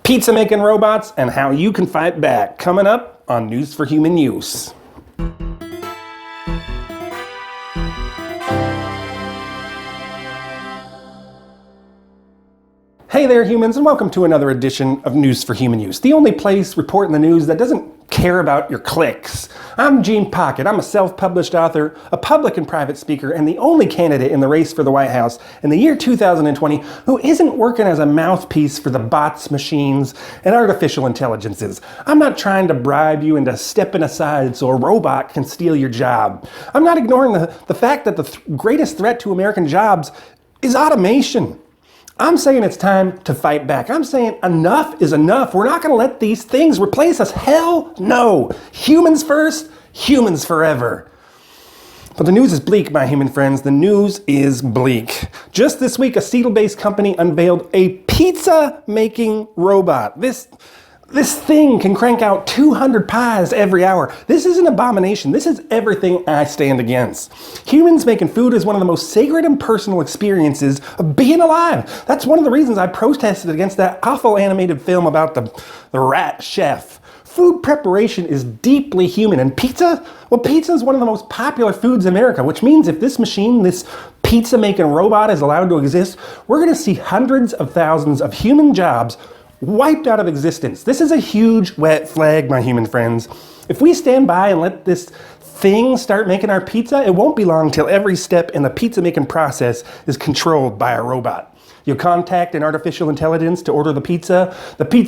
pizza making robots, and how you can fight back. Coming up on News for Human Use. Hey there, humans, and welcome to another edition of News for Human Use, the only place reporting the news that doesn't care about your clicks. I'm Gene Pocket. I'm a self-published author, a public and private speaker, and the only candidate in the race for the White House in the year 2020 who isn't working as a mouthpiece for the bots, machines, and artificial intelligences. I'm not trying to bribe you into stepping aside so a robot can steal your job. I'm not ignoring the fact that the greatest threat to American jobs is automation. I'm saying it's time to fight back. I'm saying enough is enough. We're not going to let these things replace us. Hell no. Humans first, humans forever. But the news is bleak, my human friends. The news is bleak. Just this week, a Seattle-based company unveiled a pizza-making robot. This thing can crank out 200 pies every hour. This is an abomination. This is everything I stand against. Humans making food is one of the most sacred and personal experiences of being alive. That's one of the reasons I protested against that awful animated film about the rat chef. Food preparation is deeply human, and pizza is one of the most popular foods in America, which means if this machine, this pizza-making robot is allowed to exist, we're going to see hundreds of thousands of human jobs wiped out of existence. This is a huge wet flag, my human friends. If we stand by and let this thing start making our pizza, it won't be long till every step in the pizza making process is controlled by a robot. You'll contact an artificial intelligence to order the pizza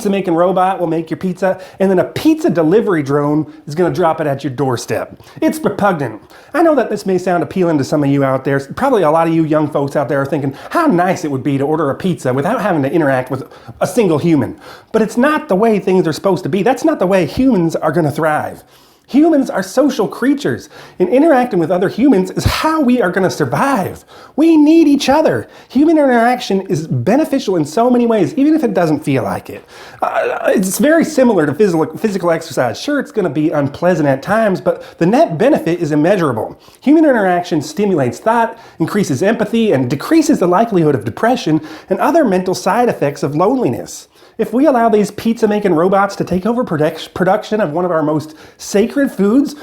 making robot will make your pizza, and then a pizza delivery drone is going to drop it at your doorstep. It's repugnant. I know that this may sound appealing to some of you out there. Probably a lot of you young folks out there are thinking how nice it would be to order a pizza without having to interact with a single human. But it's not the way things are supposed to be. That's not the way humans are going to thrive. Humans are social creatures, and interacting with other humans is how we are going to survive. We need each other. Human interaction is beneficial in so many ways, even if it doesn't feel like it. It's very similar to physical exercise. Sure, it's going to be unpleasant at times, but the net benefit is immeasurable. Human interaction stimulates thought, increases empathy, and decreases the likelihood of depression and other mental side effects of loneliness. If we allow these pizza-making robots to take over production of one of our most sacred foods,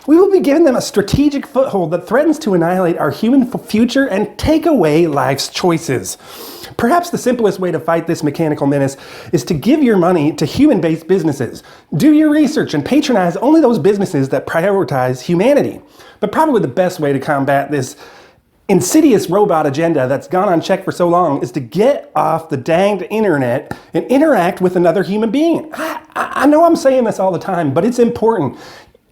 we will be giving them a strategic foothold that threatens to annihilate our human future and take away life's choices. Perhaps the simplest way to fight this mechanical menace is to give your money to human-based businesses. Do your research and patronize only those businesses that prioritize humanity. But probably the best way to combat this insidious robot agenda that's gone unchecked for so long is to get off the danged internet and interact with another human being. I know I'm saying this all the time, but it's important.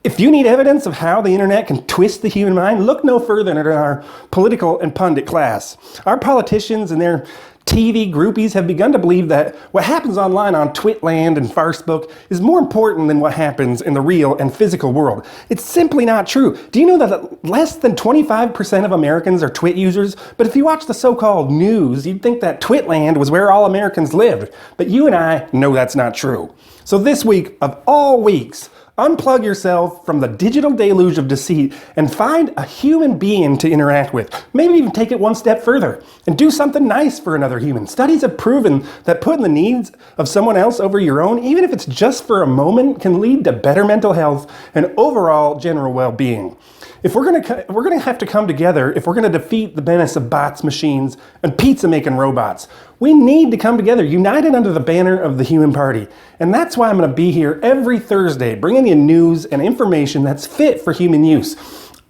If you need evidence of how the internet can twist the human mind, look no further than our political and pundit class. Our politicians and their TV groupies have begun to believe that what happens online on Twitland and Farcebook is more important than what happens in the real and physical world. It's simply not true. Do you know that less than 25% of Americans are Twit users? But if you watch the so-called news, you'd think that Twitland was where all Americans lived. But you and I know that's not true. So this week, of all weeks, unplug yourself from the digital deluge of deceit and find a human being to interact with. Maybe even take it one step further and do something nice for another human. Studies have proven that putting the needs of someone else over your own, even if it's just for a moment, can lead to better mental health and overall general well-being. If we're gonna have to come together, if we're gonna defeat the menace of bots, machines, and pizza-making robots, we need to come together, united under the banner of the Human Party. And that's why I'm gonna be here every Thursday, bringing you news and information that's fit for human use.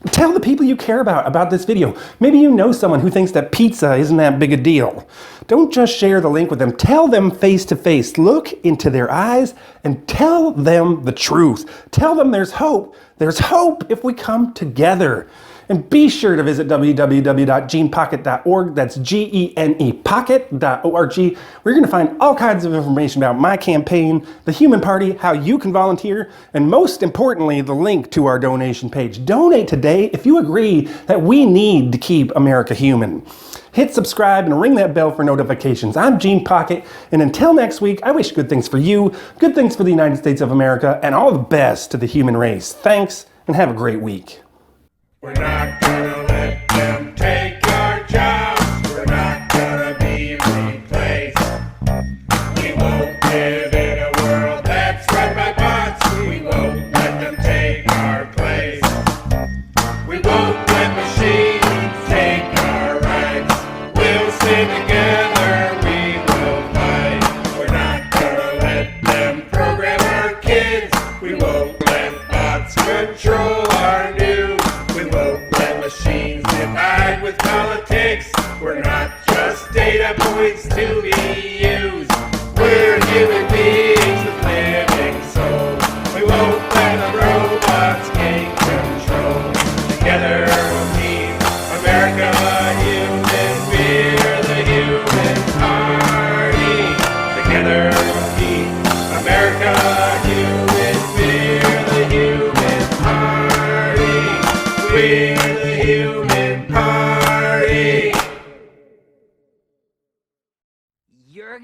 Tell the people you care about this video. Maybe you know someone who thinks that pizza isn't that big a deal. Don't just share the link with them. Tell them face to face. Look into their eyes and tell them the truth. Tell them there's hope. There's hope if we come together. And be sure to visit www.genepocket.org. That's G-E-N-E pocket.org, where you're going to find all kinds of information about my campaign, the Human Party, how you can volunteer, and most importantly, the link to our donation page. Donate today if you agree that we need to keep America human. Hit subscribe and ring that bell for notifications. I'm Gene Pocket, and until next week, I wish good things for you, good things for the United States of America, and all the best to the human race. Thanks, and have a great week. We're not gonna let them take our jobs. We're not gonna be replaced. We won't give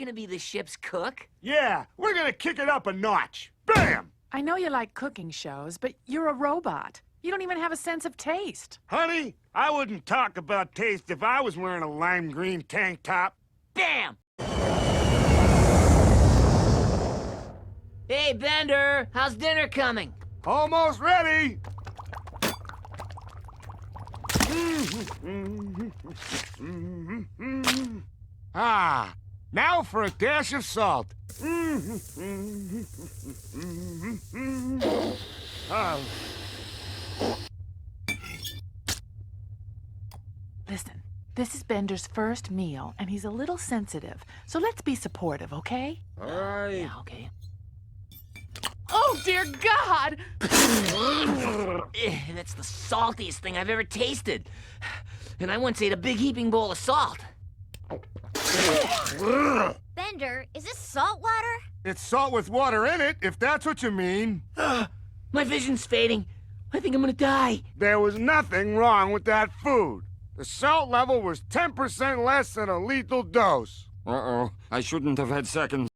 gonna be the ship's cook? Yeah, we're gonna kick it up a notch. Bam! I know you like cooking shows, but you're a robot. You don't even have a sense of taste. Honey, I wouldn't talk about taste if I was wearing a lime green tank top. Bam! Hey, Bender, how's dinner coming? Almost ready! Ah, now for a dash of salt. Oh. Listen, this is Bender's first meal, and he's a little sensitive, so let's be supportive, okay? All right. Yeah, okay. Oh, dear God! That's the saltiest thing I've ever tasted. And I once ate a big heaping bowl of salt. Bender, is this salt water? It's salt with water in it, if that's what you mean. My vision's fading. I think I'm gonna die. There was nothing wrong with that food. The salt level was 10% less than a lethal dose. Uh-oh. I shouldn't have had seconds.